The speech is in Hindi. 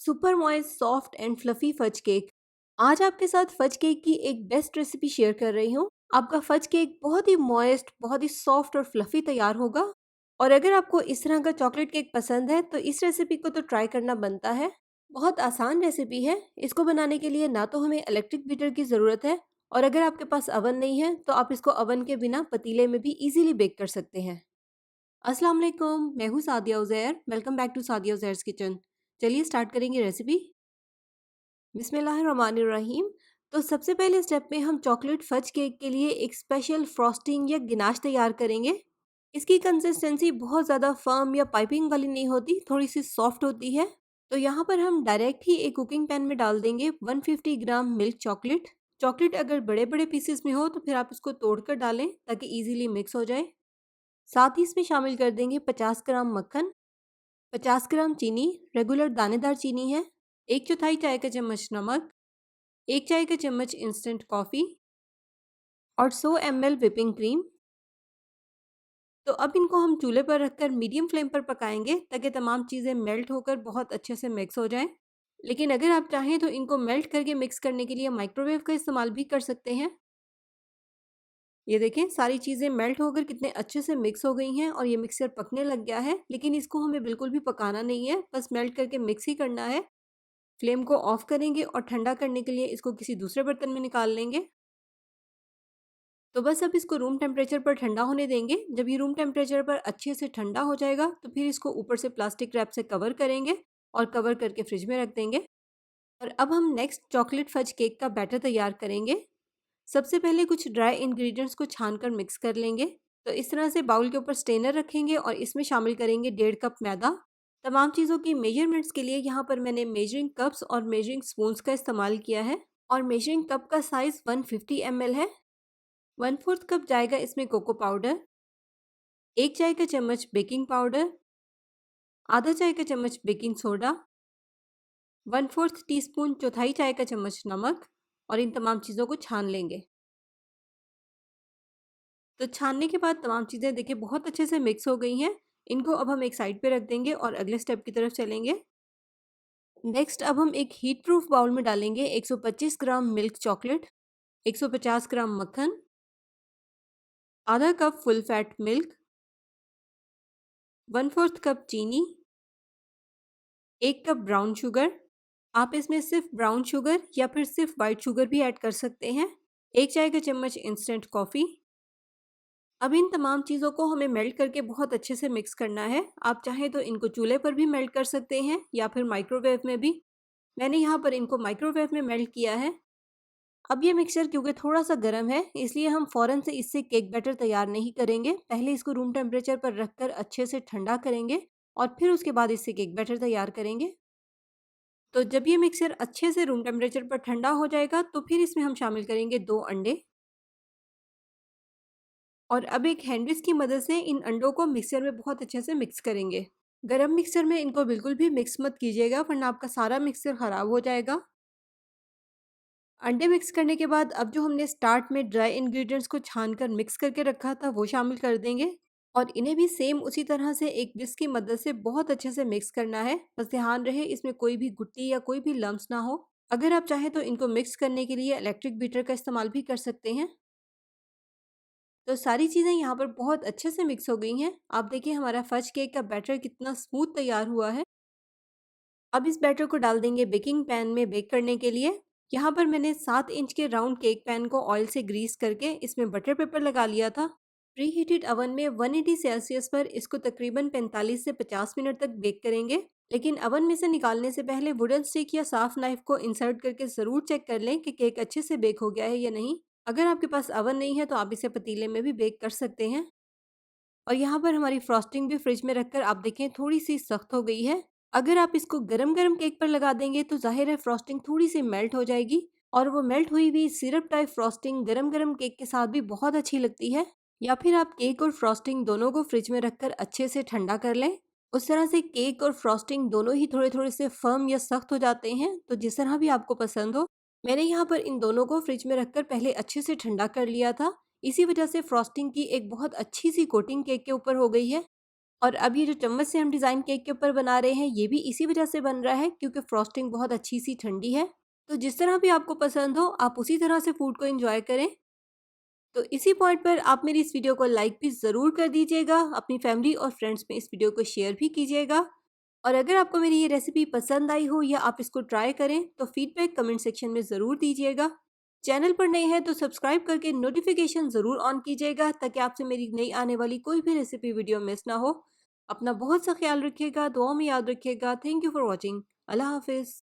Super moist soft and fluffy fudge cake. आज आपके साथ फज केक की एक बेस्ट रेसिपी शेयर कर रही हूँ। आपका फज केक बहुत ही मॉइस्ट, बहुत ही सॉफ्ट और फ्लफी तैयार होगा। और अगर आपको इस तरह का चॉकलेट केक पसंद है तो इस रेसिपी को तो ट्राई करना बनता है। बहुत आसान रेसिपी है। इसको बनाने के लिए ना तो हमें इलेक्ट्रिक बीटर की ज़रूरत है, और अगर आपके पास अवन नहीं है तो आप इसको अवन के बिना पतीले में भी इजीली बेक कर सकते हैं। अस्सलाम वालेकुम, मैं हूँ Sadia Uzair. Welcome back to Sadia Uzair's kitchen. चलिए स्टार्ट करेंगे रेसिपी। बिस्मिल्लाहिर्रहमानिर्रहीम। तो सबसे पहले स्टेप में हम चॉकलेट फज केक के लिए एक स्पेशल फ्रॉस्टिंग या गिनाश तैयार करेंगे। इसकी कंसिस्टेंसी बहुत ज़्यादा फर्म या पाइपिंग वाली नहीं होती, थोड़ी सी सॉफ्ट होती है। तो यहाँ पर हम डायरेक्ट ही एक कुकिंग पैन में डाल देंगे 150 ग्राम मिल्क चॉकलेट। चॉकलेट अगर बड़े बड़े पीसेस में हो तो फिर आप इसको तोड़कर डालें ताकि इजीली मिक्स हो जाए। साथ ही इसमें शामिल कर देंगे 50 ग्राम मक्खन, 50 ग्राम चीनी, रेगुलर दानेदार चीनी है, 1/4 चाय का चम्मच नमक, 1 चाय का चम्मच इंस्टेंट कॉफ़ी और 100 ml व्हिपिंग क्रीम। तो अब इनको हम चूल्हे पर रखकर मीडियम फ्लेम पर पकाएंगे ताकि तमाम चीज़ें मेल्ट होकर बहुत अच्छे से मिक्स हो जाएं। लेकिन अगर आप चाहें तो इनको मेल्ट करके मिक्स करने के लिए माइक्रोवेव का इस्तेमाल भी कर सकते हैं। ये देखें, सारी चीज़ें मेल्ट होकर कितने अच्छे से मिक्स हो गई हैं और ये मिक्सचर पकने लग गया है। लेकिन इसको हमें बिल्कुल भी पकाना नहीं है, बस मेल्ट करके मिक्स ही करना है। फ्लेम को ऑफ करेंगे और ठंडा करने के लिए इसको किसी दूसरे बर्तन में निकाल लेंगे। तो बस अब इसको रूम टेम्परेचर पर ठंडा होने देंगे। जब ये रूम टेम्परेचर पर अच्छे से ठंडा हो जाएगा तो फिर इसको ऊपर से प्लास्टिक रैप से कवर करेंगे और कवर करके फ्रिज में रख देंगे। और अब हम नेक्स्ट चॉकलेट फज केक का बैटर तैयार करेंगे। सबसे पहले कुछ ड्राई इंग्रेडिएंट्स को छानकर मिक्स कर लेंगे। तो इस तरह से बाउल के ऊपर स्टेनर रखेंगे और इसमें शामिल करेंगे 1.5 कप मैदा। तमाम चीज़ों की मेजरमेंट्स के लिए यहाँ पर मैंने मेजरिंग कप्स और मेजरिंग स्पून्स का इस्तेमाल किया है, और मेजरिंग कप का साइज़ 150 ml है। 1/4 कप जाएगा इसमें कोको पाउडर, 1 चाय का चम्मच बेकिंग पाउडर, आधा चाय का चम्मच बेकिंग सोडा, 1/4 टीस्पून चौथाई चाय का चम्मच नमक, और इन तमाम चीज़ों को छान लेंगे। तो छानने के बाद तमाम चीज़ें देखिए बहुत अच्छे से मिक्स हो गई हैं। इनको अब हम एक साइड पे रख देंगे और अगले स्टेप की तरफ चलेंगे। नेक्स्ट अब हम एक हीट प्रूफ बाउल में डालेंगे 125 ग्राम मिल्क चॉकलेट, 150 ग्राम मक्खन, आधा cup full fat milk, 1/4 cup चीनी, 1 कप ब्राउन शुगर। आप इसमें सिर्फ ब्राउन शुगर या फिर सिर्फ वाइट शुगर भी ऐड कर सकते हैं। 1 चाय का चम्मच इंस्टेंट कॉफ़ी। अब इन तमाम चीज़ों को हमें मेल्ट करके बहुत अच्छे से मिक्स करना है। आप चाहें तो इनको चूल्हे पर भी मेल्ट कर सकते हैं या फिर माइक्रोवेव में भी। मैंने यहाँ पर इनको माइक्रोवेव में मेल्ट किया है। अब ये मिक्सचर क्योंकि थोड़ा-सा गर्म है, इसलिए हम फ़ौरन से इससे केक बैटर तैयार नहीं करेंगे। पहले इसको रूम टेम्परेचर पर रखकर अच्छे से ठंडा करेंगे और फिर उसके बाद इससे केक बैटर तैयार करेंगे। तो जब ये मिक्सचर अच्छे से रूम टेम्परेचर पर ठंडा हो जाएगा तो फिर इसमें हम शामिल करेंगे 2 अंडे, और अब एक हैंड विस्क की मदद से इन अंडों को मिक्सचर में बहुत अच्छे से मिक्स करेंगे। गरम मिक्सचर में इनको बिल्कुल भी मिक्स मत कीजिएगा, वरना आपका सारा मिक्सचर ख़राब हो जाएगा। अंडे मिक्स करने के बाद अब जो हमने स्टार्ट में ड्राई इंग्रेडिएंट्स को छानकर मिक्स करके रखा था वो शामिल कर देंगे, और इन्हें भी सेम उसी तरह से एक विस्क की मदद से बहुत अच्छे से मिक्स करना है। बस ध्यान रहे इसमें कोई भी गुठली या कोई भी लम्स ना हो। अगर आप चाहें तो इनको मिक्स करने के लिए इलेक्ट्रिक बीटर का इस्तेमाल भी कर सकते हैं। तो सारी चीज़ें यहाँ पर बहुत अच्छे से मिक्स हो गई हैं। आप देखिए हमारा फज केक का बैटर कितना स्मूथ तैयार हुआ है। अब इस बैटर को डाल देंगे बेकिंग पैन में बेक करने के लिए। यहाँ पर मैंने 7 इंच के राउंड केक पैन को ऑयल से ग्रीस करके इसमें बटर पेपर लगा लिया था। प्री हीटेड अवन में 180 सेल्सियस पर इसको तकरीबन 45 से 50 मिनट तक बेक करेंगे। लेकिन अवन में से निकालने से पहले वुडन स्टिक या साफ नाइफ को इंसर्ट करके ज़रूर चेक कर लें कि केक अच्छे से बेक हो गया है या नहीं। अगर आपके पास अवन नहीं है तो आप इसे पतीले में भी बेक कर सकते हैं। और यहाँ पर हमारी फ्रॉस्टिंग भी फ्रिज में रखकर आप देखें थोड़ी सी सख्त हो गई है। अगर आप इसको गरम गरम केक पर लगा देंगे तो जाहिर है फ्रॉस्टिंग थोड़ी सी मेल्ट हो जाएगी, और वो मेल्ट हुई हुई सिरप टाइप फ्रॉस्टिंग गरम गरम केक के साथ भी बहुत अच्छी लगती है। या फिर आप केक और फ्रॉस्टिंग दोनों को फ्रिज में रखकर अच्छे से ठंडा कर लें। उस तरह से केक और फ्रॉस्टिंग दोनों ही थोड़े थोड़े से फर्म या सख्त हो जाते हैं। तो जिस तरह भी आपको पसंद हो। मैंने यहाँ पर इन दोनों को फ्रिज में रखकर पहले अच्छे से ठंडा कर लिया था। इसी वजह से फ्रॉस्टिंग की एक बहुत अच्छी सी कोटिंग केक के ऊपर हो गई है। और अब ये जो चम्मच से हम डिज़ाइन केक के ऊपर बना रहे हैं, ये भी इसी वजह से बन रहा है क्योंकि फ्रॉस्टिंग बहुत अच्छी-सी ठंडी है। तो जिस तरह भी आपको पसंद हो, आप उसी तरह से फूड को एन्जॉय करें। तो इसी पॉइंट पर आप मेरी इस वीडियो को लाइक भी ज़रूर कर दीजिएगा, अपनी फैमिली और फ्रेंड्स में इस वीडियो को शेयर भी कीजिएगा। और अगर आपको मेरी ये रेसिपी पसंद आई हो या आप इसको ट्राई करें, तो फीडबैक कमेंट सेक्शन में ज़रूर दीजिएगा। चैनल पर नए हैं तो सब्सक्राइब करके नोटिफिकेशन ज़रूर ऑन कीजिएगा ताकि आपसे मेरी नई आने वाली कोई भी रेसिपी वीडियो मिस ना हो। अपना बहुत सा ख्याल रखिएगा, दुआओं में याद रखिएगा। Thank you for watching. अल्लाह हाफिज़।